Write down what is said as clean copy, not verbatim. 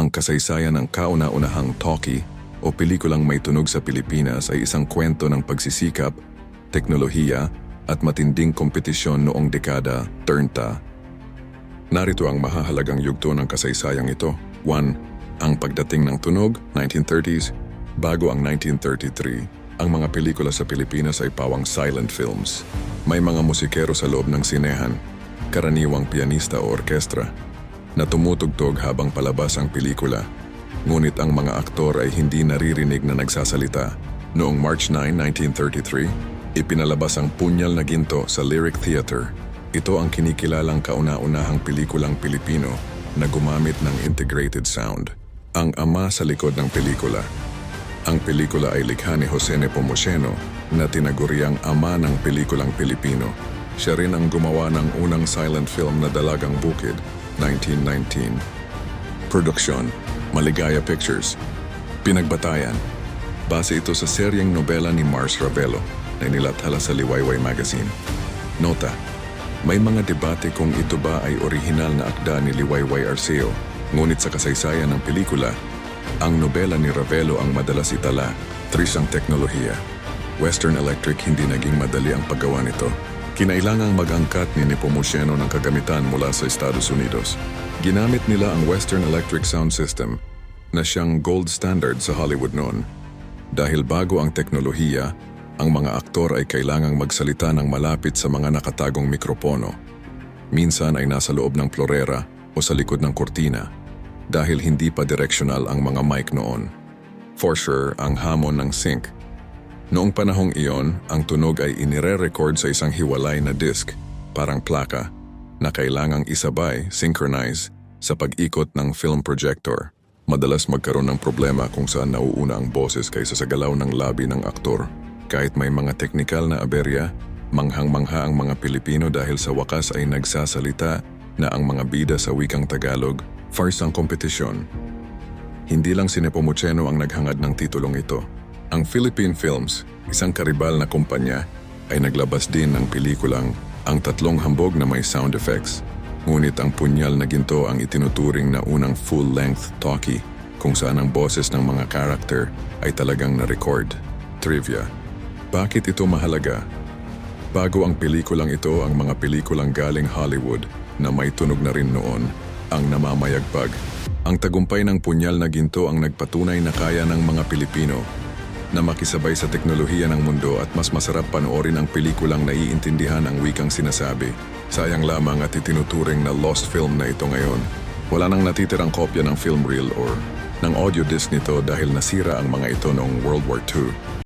Ang kasaysayan ng kauna-unahang talkie o pelikulang may tunog sa Pilipinas ay isang kwento ng pagsisikap, teknolohiya at matinding kompetisyon noong dekada 30. Narito ang mahahalagang yugto ng kasaysayang ito. 1. Ang pagdating ng tunog, 1930s. Bago ang 1933, ang mga pelikula sa Pilipinas ay pawang silent films. May mga musikero sa loob ng sinehan, karaniwang pianista o orkestra, na tumutugtog habang palabas ang pelikula. Ngunit ang mga aktor ay hindi naririnig na nagsasalita. Noong March 9, 1933, ipinalabas ang Punyal na Ginto sa Lyric Theater. Ito ang kinikilalang kauna-unahang pelikulang Pilipino na gumamit ng integrated sound. Ang ama sa likod ng pelikula. Ang pelikula ay likha ni Jose Nepomuceno na tinaguriang ama ng pelikulang Pilipino. Siya rin ang gumawa ng unang silent film na Dalagang Bukid, 1919. Produksyon, Maligaya Pictures. Pinagbatayan. Base ito sa seryeng nobela ni Mars Ravelo na inilathala sa Liwayway Magazine. Nota: may mga debate kung ito ba ay orihinal na akda ni Liwayway Arceo, ngunit sa kasaysayan ng pelikula, ang nobela ni Ravelo ang madalas itala. Tris ang teknolohiya. Western Electric hindi naging madali ang paggawa nito. Kinailangang mag-angkat ni Nepomuceno ng kagamitan mula sa Estados Unidos. Ginamit nila ang Western Electric Sound System na siyang gold standard sa Hollywood noon. Dahil bago ang teknolohiya, ang mga aktor ay kailangang magsalita ng malapit sa mga nakatagong mikropono. Minsan ay nasa loob ng florera o sa likod ng kurtina dahil hindi pa directional ang mga mic noon. For sure, ang hamon ng sync. Noong panahong iyon, ang tunog ay inire-record sa isang hiwalay na disc, parang plaka, na kailangang isabay, synchronize, sa pag-ikot ng film projector. Madalas magkaroon ng problema kung saan nauuna ang boses kaysa sa galaw ng labi ng aktor. Kahit may mga teknikal na aberya, manghang-mangha ang mga Pilipino dahil sa wakas ay nagsasalita na ang mga bida sa wikang Tagalog, farce ang kompetisyon. Hindi lang si Nepomuceno ang naghangad ng titulong ito. Ang Philippine Films, isang karibal na kumpanya, ay naglabas din ng pelikulang Ang Tatlong Hambog na may sound effects. Ngunit ang Punyal na Ginto ang itinuturing na unang full-length talkie, kung saan ang boses ng mga karakter ay talagang na-record. Trivia: bakit ito mahalaga? Bago ang pelikulang ito, ang mga pelikulang galing Hollywood na may tunog na rin noon ang namamayagpag. Ang tagumpay ng Punyal na Ginto ang nagpatunay na kaya ng mga Pilipino na makisabay sa teknolohiya ng mundo at mas masarap panoorin ang pelikulang naiintindihan ang wikang sinasabi. Sayang lamang at itinuturing na lost film na ito ngayon. Wala nang natitirang kopya ng film reel or ng audio disc nito dahil nasira ang mga ito noong World War II.